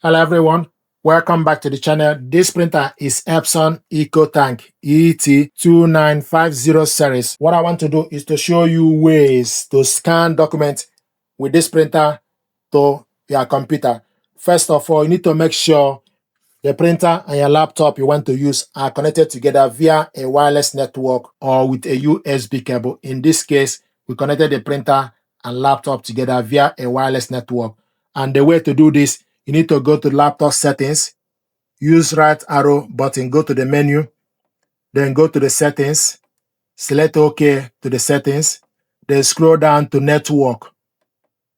Hello everyone, welcome back to the channel. This printer is Epson EcoTank ET-2950 series. What I want to do is to show you ways to scan documents with this printer to your computer. First of all, you need to make sure the printer and your laptop you want to use are connected together via a wireless network or with a USB cable. In this case, we connected the printer and laptop together via a wireless network. And the way to do this, you need to go to laptop settings, use right arrow button, go to the menu, then go to the settings, select OK to the settings, then scroll down to network,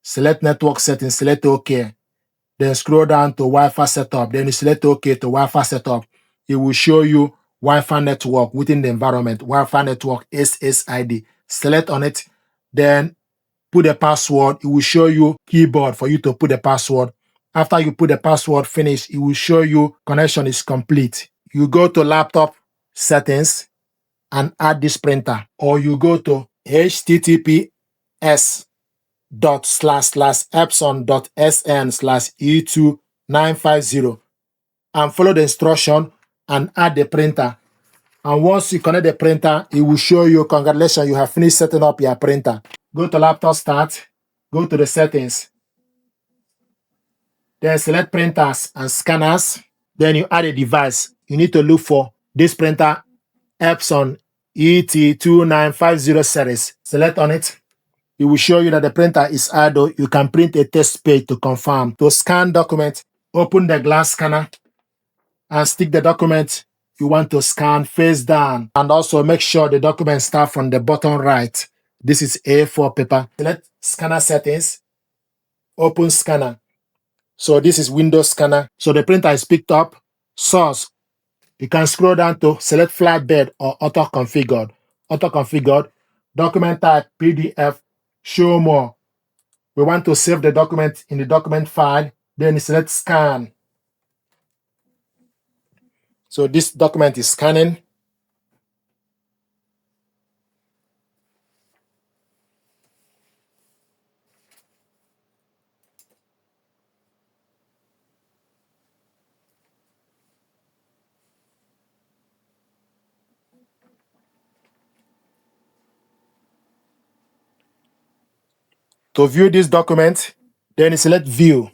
select network settings, select OK, then scroll down to Wi-Fi setup, then you select OK to Wi-Fi setup. It will show you Wi-Fi network within the environment, Wi-Fi network SSID. Select on it, then put a password. It will show you keyboard for you to put the password. After you put the password finish, it will show you connection is complete. You go to laptop settings and add this printer, or you go to https://epson.sn/e2950 and follow the instruction and add the printer. And once you connect the printer, it will show you, congratulations, you have finished setting up your printer. Go to laptop start, go to the settings, then select printers and scanners, then you add a device. You need to look for this printer, Epson ET-2950 series. Select on it. It will show you that the printer is idle. You can print a test page to confirm. To scan document, open the glass scanner and stick the document you want to scan face down, and also make sure the document starts from the bottom right. This is A4 paper. Select scanner settings, open scanner. So this is Windows scanner. So the printer is picked up. Source. You can scroll down to select flatbed or auto configured. Auto configured. Document type PDF. Show more. We want to save the document in the document file. Then select scan. So this document is scanning. To view this document, then select view.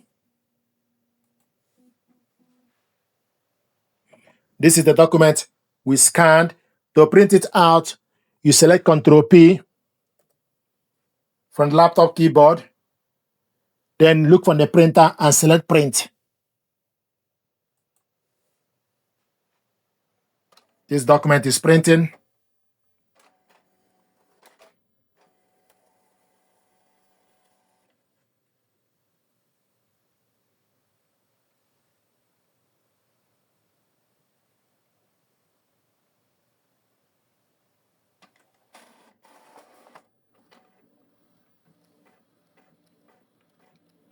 This is the document we scanned. To print it out, you select Ctrl P from the laptop keyboard. Then look for the printer and select print. This document is printing.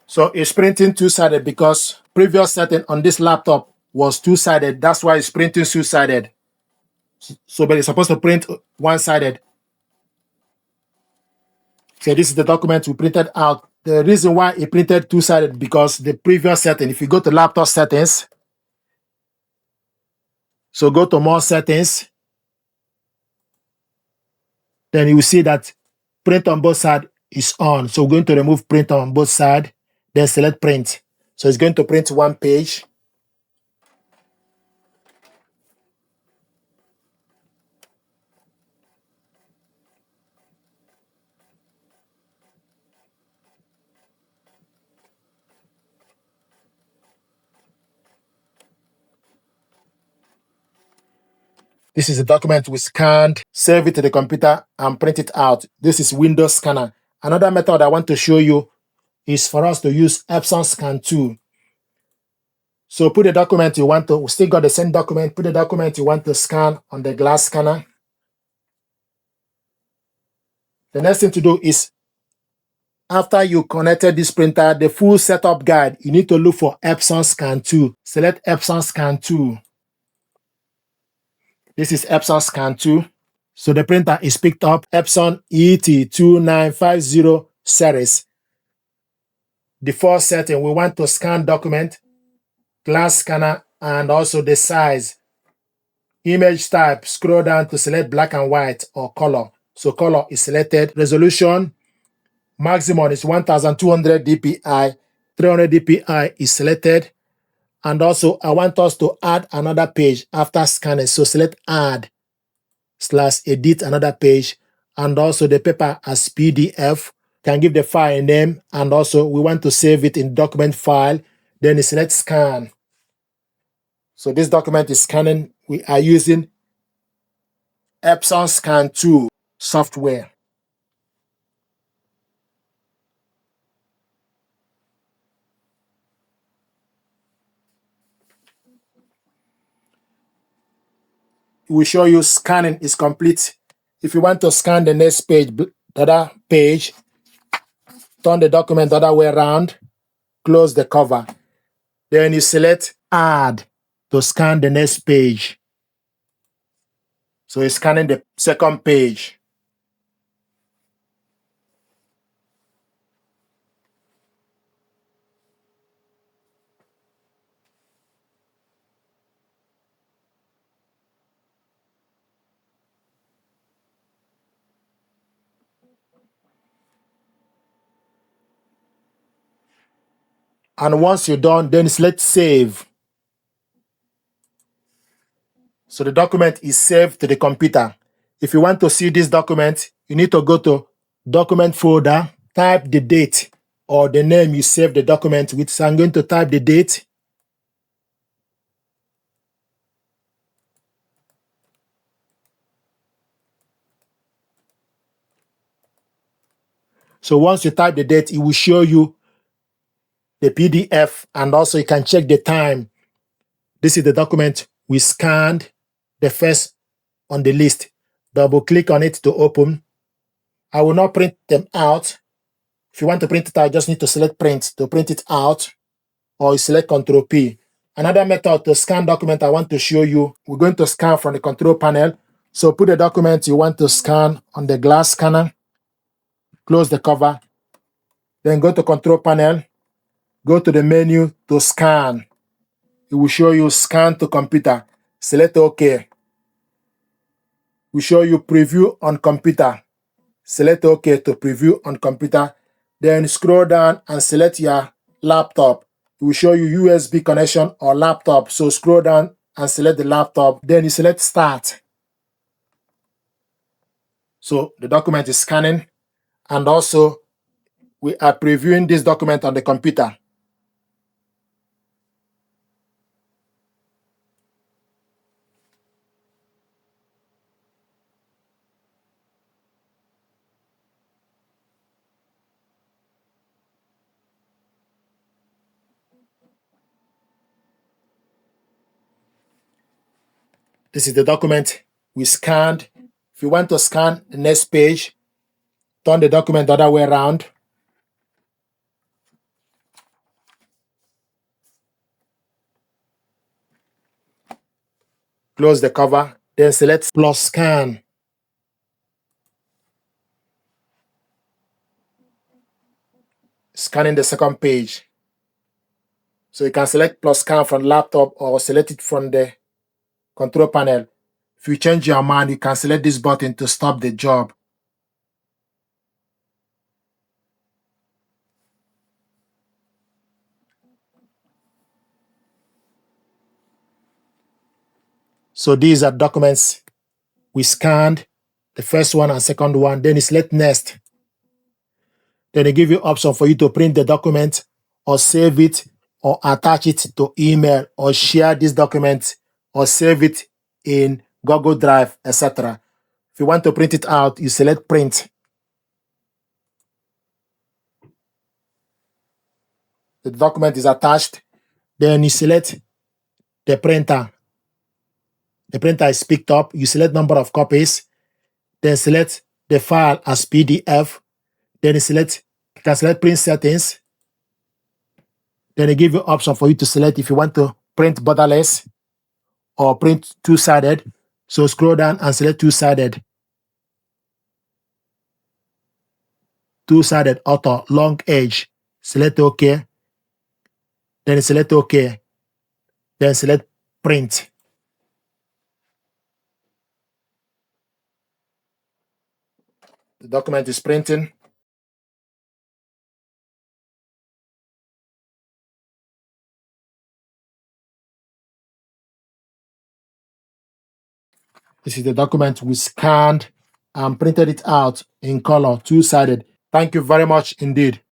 So it's printing two-sided because previous setting on this laptop was two-sided. That's why it's printing two-sided. So, but it's supposed to print one-sided. So this is the document we printed out. The reason why it printed two-sided because the previous setting, if you go to laptop settings, so go to more settings, then you will see that print on both sides is on. So we're going to remove print on both sides, then select print. So it's going to print one page. This is a document we scanned, save it to the computer, and print it out. This is Windows Scanner. Another method I want to show you is for us to use Epson Scan 2. So put the document you want to, we still got the same document, put the document you want to scan on the glass scanner. The next thing to do is, after you connected this printer, the full setup guide, you need to look for Epson Scan 2. Select Epson Scan 2. This is Epson Scan 2. So the printer is picked up, Epson ET-2950 series. The first setting, we want to scan document glass scanner, and also the size. Image type, scroll down to select black and white or color. So color is selected. Resolution, maximum is 1200 dpi, 300 dpi is selected. And also I want us to add another page after scanning. So select add / edit another page, and also the paper as PDF. Can give the file a name, and also we want to save it in document file. Then select scan. So this document is scanning. We are using Epson Scan 2 software. It will show you scanning is complete. If you want to scan the next page, the other page, turn the document the other way around, close the cover. Then you select add to scan the next page. So it's scanning the second page. And once you're done, then select save. So the document is saved to the computer. If you want to see this document, you need to go to document folder, type the date or the name you saved the document with. So I'm going to type the date. So once you type the date, it will show you the PDF, and also you can check the time. This is the document we scanned, the first on the list. Double click on it to open. I will not print them out. If you want to print it out, just need to select print to print it out, or you select Ctrl P. Another method to scan document I want to show you, we're going to scan from the control panel. So put the document you want to scan on the glass scanner, close the cover, then go to control panel, go to the menu to scan. It will show you scan to computer. Select OK. It will show you preview on computer. Select OK to preview on computer. Then scroll down and select your laptop. It will show you USB connection or laptop. So scroll down and select the laptop. Then you select start. So the document is scanning, and also we are previewing this document on the computer. This is the document we scanned. If you want to scan the next page, turn the document the other way around. Close the cover, then select plus scan. Scanning the second page. So you can select plus scan from laptop or select it from the control panel. If you change your mind, you can select this button to stop the job. So these are documents we scanned, the first one and second one. Then you select next. Then they give you option for you to print the document or save it or attach it to email or share this document or save it in Google Drive, etc. If you want to print it out, you select print. The document is attached. Then you select the printer. The printer is picked up. You select number of copies. Then select the file as PDF. Then you can select print settings. Then they give you option for you to select if you want to print borderless or print two-sided. So scroll down and select two-sided. Two-sided auto long edge. Select OK. Then select OK. then select print. The document is printing. This is the document we scanned and printed it out in color, two-sided. Thank you very much indeed.